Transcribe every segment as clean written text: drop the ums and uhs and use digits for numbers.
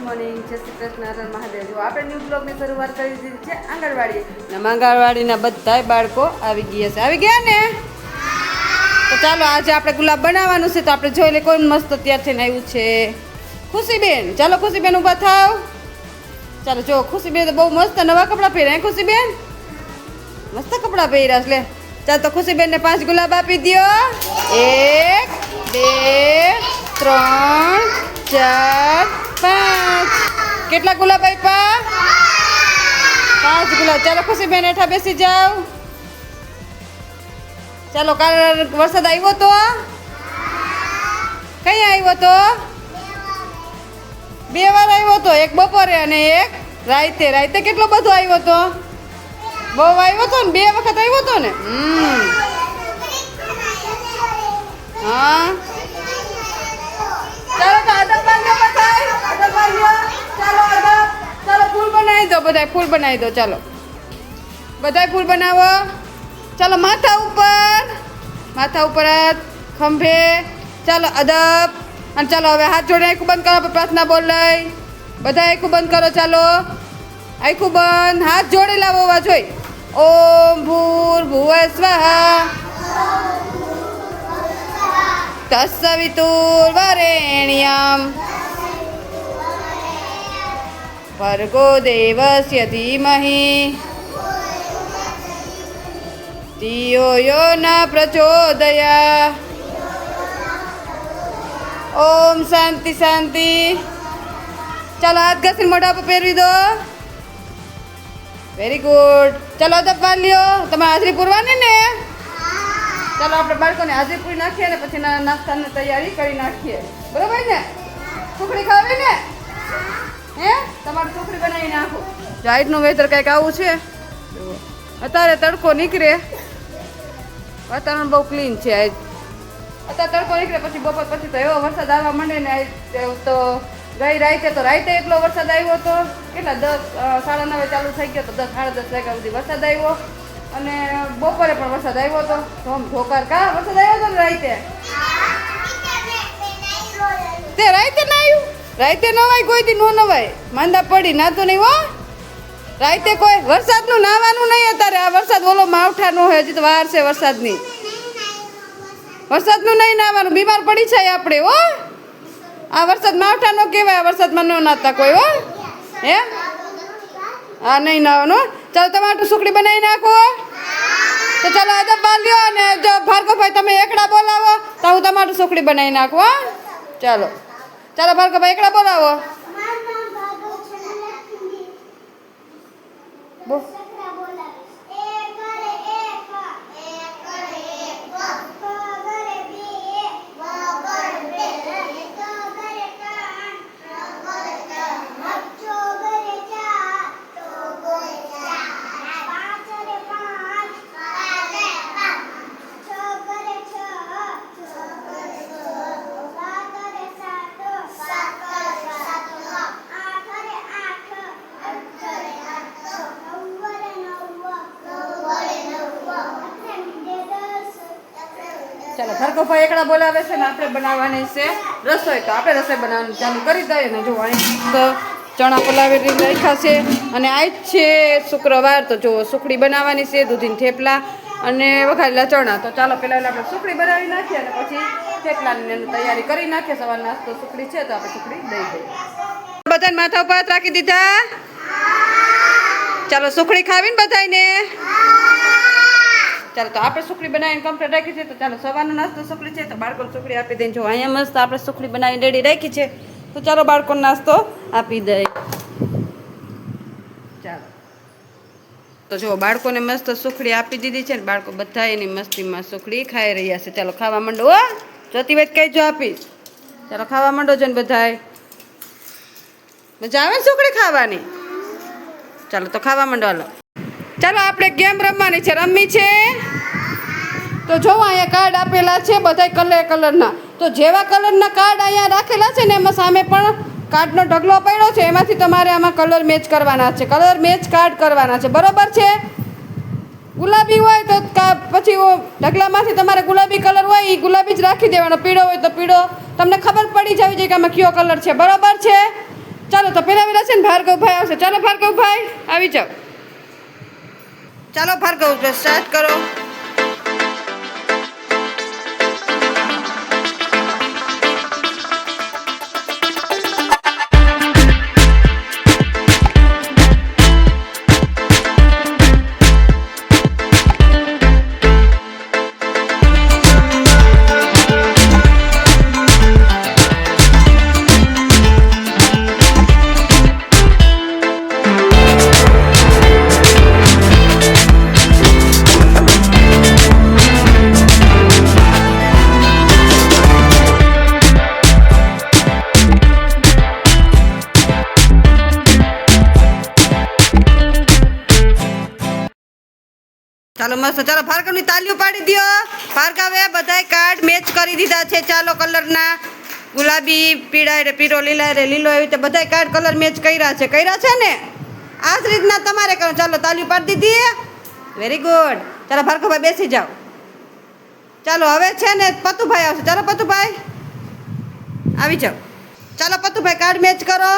Morning, જય શ્રી કૃષ્ણ, હર મહાદેવ. જો આપણે ન્યૂ બ્લોગની શરૂઆત કરી દીધી છે આંગણવાડી. અને આંગણવાડીના બધાય બાળકો આવી ગયા છે. આવી ગયા ને? તો ચાલો આજે આપણે ગુલાબ બનાવવાનું છે. તો આપણે જોઈ લે કોઈ મસ્ત તૈયાર થઈને આવ્યું છે. ખુશીબેન, ચાલો ખુશીબેન ઊભા થાવ. ચાલો જો ખુશીબેન તો બહુ મસ્ત નવા કપડાં પહેર્યા. ખુશીબેન મસ્ત કપડાં પહેર્યા છે. લે ચાલ તો ખુશીબેનને 5 ગુલાબ આપી દો. 1 2 3 4 5. કેટલા ગુલાબ આપ્યા? 5 ગુલાબ. ચાલો ખુશીબેન હેઠા બેસી જાઓ. ચાલો કાલ વરસાદ આવ્યો તો? કઈ આવ્યો તો? 2 વાર આવ્યો તો, એક બપોરે અને એક રાતે. રાતે કેટલો બધો આવ્યો તો? બહુ આવ્યો તો ને, 2 વખત આવ્યો તો ને. હા ચાલો તો અદબ બાંધો બધાય. અદબ બાંધો. ચાલો અદબ. ચાલો ફૂલ બનાવી દો બધાય. ફૂલ બનાવી દો. ચાલો બધાય ફૂલ બનાવો. ચાલો માથા ઉપર. માથા ઉપર ખંભે. ચાલો અદબ. અને ચાલો હવે હાથ જોડે આખું બંધ કરો. પ્રાર્થના બોલ લઈ બધા આખું બંધ કરો. ચાલો આખું બંધ. હાથ જોડે લાવવા જોઈ. ઓમ ભૂર્ભુવઃ સ્વાહા તત્સવિતુર્વરેણ્યં ભર્ગો દેવસ્ય ધીમહિ ધિયો યો ન પ્રચોદયાત્. ઓમ શાંતિ શાંતિ. ચાલો હાથ ઘસીને મોઢા પર પહેરવી દો. Very good. ચાલો અદબ માર લ્યો. તમારે હાજરી પૂરવાની ને? ચાલો આપણે બાળકોને હાજરી પૂરી નાખીએ ને પછી નાસ્તાની તૈયારી કરી નાખીએ. બરોબર ને? સુખડી ખાવી ને? હે તમારે સુખડી બનાવી નાખો. જાઈટનું વેધર કંઈક આવું છે. અત્યારે તડકો નીકળે. વાતાવરણ બહુ ક્લીન છે આજ. અત્યારે તડકો નીકળે પછી બપોર પછી તો એવો વરસાદ આવવા માંડે ને. તો ગઈ રાતે તો રાતે એટલો વરસાદ આવ્યો હતો. કેટલા 10 9:30 ચાલુ થઈ ગયો તો 10 10:30 વાગ્યા સુધી વરસાદ આવ્યો. અને બપોરે પણ વરસાદ આવ્યો હતો. ધોમ ધોકાર. કા વરસાદ આવ્યો હતો ને રાતે? તે રાતે ના આવ્યું? રાતે નવાય કોઈ દી નો નવાય. માંદા પડી ના તો નહીં હો. રાતે કોઈ વરસાદનું નાવાનું નહીં અત્યારે. આ વરસાદ ઓલો માવઠાનો હોય. હજી તો વાર છે વરસાદની. વરસાદનું નહીં નાવાનું. બીમાર પડી જાય આપણે હો. આ વરસાદ માવઠાનો કહેવાય. આ વરસાદમાં ન નાતા કોઈ હો. હે હા નહીં નાવાનું. ચાલો તમારું સુખડી બનાવી નાખો. તો ચાલો અદબ બાલ્યો. અને જો ભાર્ગવભાઈ તમે એકડા બોલાવો તો હું તમારું સુખડી બનાવી નાખું. હા ચાલો ચાલો ભાર્ગવભાઈ એકડા બોલાવો. ચાલો ભાર્ગવભાઈ એકડા બોલાવે છે ને આપણે બનાવવાની છે રસોઈ. તો આપણે રસોઈ બનાવવાનું ચાલુ કરી દઈએ ને. જો અહીં ચણા પલાવી રાખ્યા છે. અને આજ છે શુક્રવાર. તો જો સુખડી બનાવવાની છે. દૂધીના થેપલા અને વઘારેલા ચણા. તો ચાલો પહેલાં આપણે સુખડી બનાવી નાખીએ અને પછી થેપલાની તૈયારી કરી નાખીએ. સવાર નાસ્તો સુખડી છે તો આપણે સુખડી દઈ દઈએ. બધાને માથા ઉપર હાથ રાખી દીધા? ચાલો સુખડી ખાવીને બધાને. ચાલો તો આપણે સુખડી બનાવીને કમ્પ્લીટ રાખી છે. તો ચાલો સવારનો નાસ્તો સુખડી છે તો બાળકોને સુખડી આપી દઈને. જો અહીંયા મસ્ત આપણે સુખડી બનાવીને રેડી રાખી છે. તો ચાલો બાળકોને નાસ્તો આપી દઈએ. ચાલો તો જો બાળકોને મસ્ત સુખડી આપી દીધી છે ને. બાળકો બધા એની મસ્તીમાં સુખડી ખાઈ રહ્યા છે. ચાલો ખાવા માંડો. હો જોતી વાત કઈ જો આપીશ. ચાલો ખાવા માંડો છો ને બધાય. મજા આવે ને સુખડી ખાવાની? ચાલો તો ખાવા માંડો. હાલો ચાલો આપણે ગેમ રમવાની છે. રમવી છે તો જો અહીંયા કાર્ડ આપેલા છે બધા કલરના. તો જેવા કલરના કાર્ડ અહીંયા રાખેલા છે ને એમાં સામે પણ કાર્ડનો ઢગલો પડ્યો છે. એમાંથી તમારે આમાં કલર મેચ કરવાના છે. કલર મેચ કાર્ડ કરવાના છે. બરોબર છે? ગુલાબી હોય તો પછી ઢગલામાંથી તમારે ગુલાબી કલર હોય એ ગુલાબી જ રાખી દેવાનો. પીળો હોય તો પીળો. તમને ખબર પડી જવી જોઈએ કે આમાં કયો કલર છે. બરોબર છે? ચાલો તો ભાર્ગવભાઈ આવશે. ચાલો ભાર્ગવભાઈ આવી જાઓ. ચાલો ભાર્ગવ સ્ટાર્ટ કરો. ચાલો મસ્ત. ચાલો ભાર્ગવની તાલીઓ પાડી દો. ભાર્ગવે બધાય કાર્ડ મેચ કરી દીધા છે. ચાલો કલરના ગુલાબી, પીળા રે પીળો, લીલા રે લીલો, એવી રીતે બધાય કાર્ડ કલર મેચ કર્યા છે ને. આ જ રીતના તમારે કરો. ચાલો તાલીઓ પાડી દીધી. Very good. ચાલો ભાર્ગવભાઈ બેસી જાઓ. ચાલો હવે છે ને પતુભાઈ આવશે. ચાલો પતુભાઈ આવી જાઓ. ચાલો પતુભાઈ કાર્ડ મેચ કરો.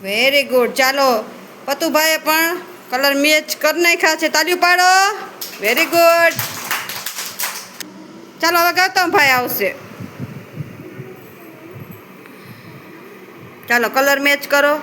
Very good. ચાલો પતુભાઈએ પણ કલર મેચ કરી નાખ્યા છે. તાલીઓ પાડો. Very good. ચાલો હવે ગૌતમભાઈ આવશે. ચાલો કલર મેચ કરો.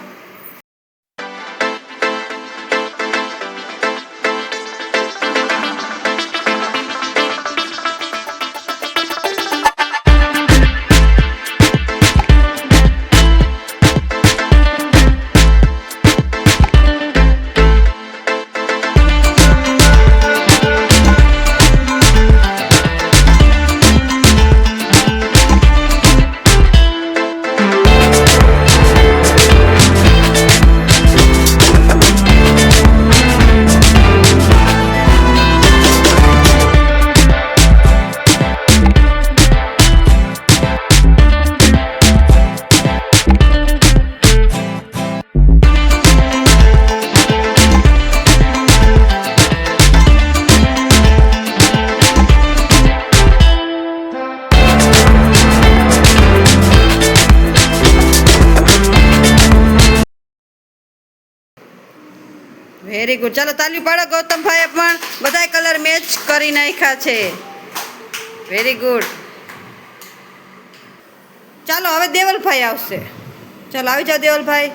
Very good. ચાલો તાલી પાડો. ગૌતમભાઈએ પણ બધાય કલર મેચ કરી નાખ્યા છે. Very good. ચાલો હવે દેવલભાઈ આવશે. ચાલો આવી જાઓ દેવલભાઈ.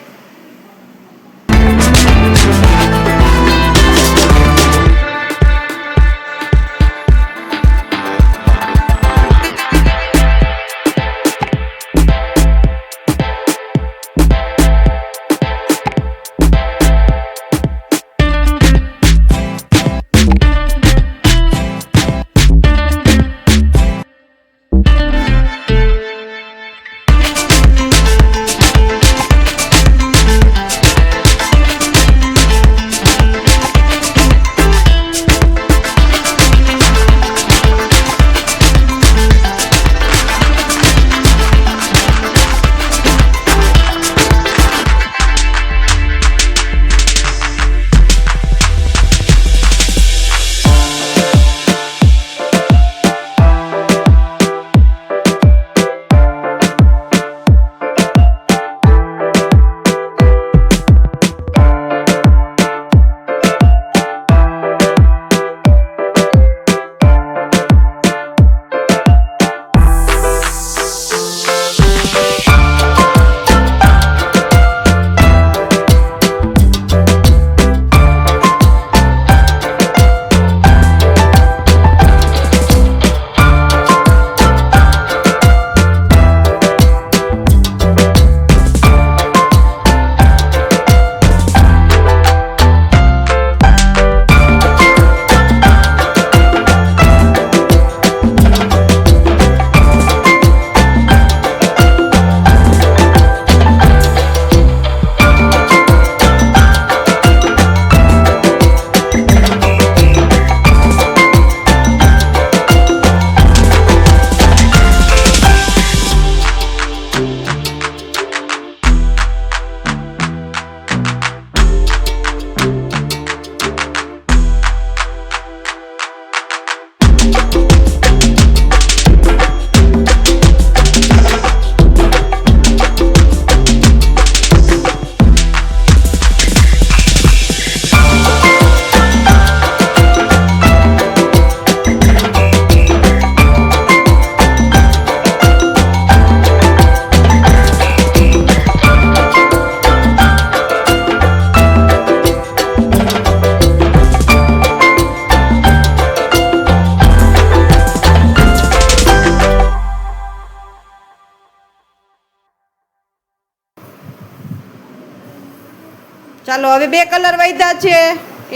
ચાલો હવે બે કલર વધ્યા છે.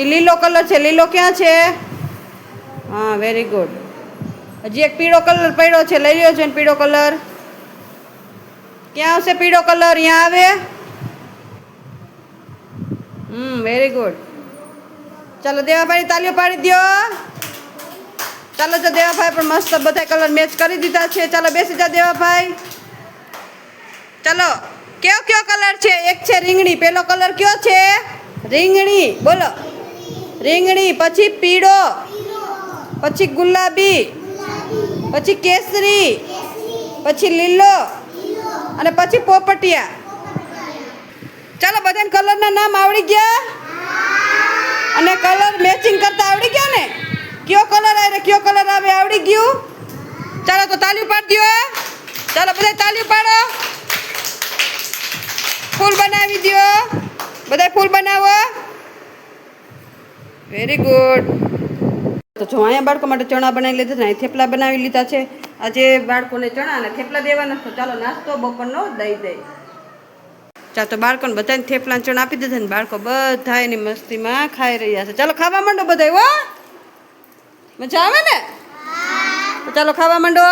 એ લીલો કલર છે. લીલો ક્યાં છે? હા, વેરી ગુડ. હજી એક પીળો કલર પડ્યો છે, લઈ લ્યો છે ને પીળો કલર. ક્યાં આવશે પીળો કલર? અહીંયા આવે. Very good. ચાલો દેવાભાઈ તાલીઓ પાડી દો. ચાલો જો દેવાભાઈ પણ મસ્ત બધા કલર મેચ કરી દીધા છે. ચાલો બેસી જા દેવાભાઈ. ચાલો કયો કયો કલર છે? એક છે રીંગણી. પેલો કલર કયો છે? રીંગણી. બોલો રીંગણી. પછી પીળો, પછી ગુલાબી, પછી કેસરી, પછી લીલો અને પછી પોપટિયા. ચાલો બધાને કલરના નામ આવડી ગયા અને કલર મેચિંગ કરતા આવડી ગયા ને? કયો કલર આવે કયો કલર આવે આવડી ગયું. ચાલો તો તાલીઓ પાડી દો. ચાલો બધા તાલીઓ પાડો. ફૂલ બનાવી દો. બધા ફૂલ બનાવો. Very good. તો જો અહીંયા બાળકો માટે ચણા બનાવી લીધા છે, અહીં થેપલા બનાવી લીધા છે. આજે બાળકોને ચણા અને થેપલા દેવાના તો ચાલો નાસ્તો બપોરનો દઈ દે. ચાલો તો બાળકોને બધાને થેપલા ચણા આપી દીધા ને બાળકો બધા એની મસ્તીમાં ખાઈ રહ્યા છે. ચાલો ખાવા માંડો બધા. હો, મજા આવે ને? તો ચાલો ખાવા માંડો.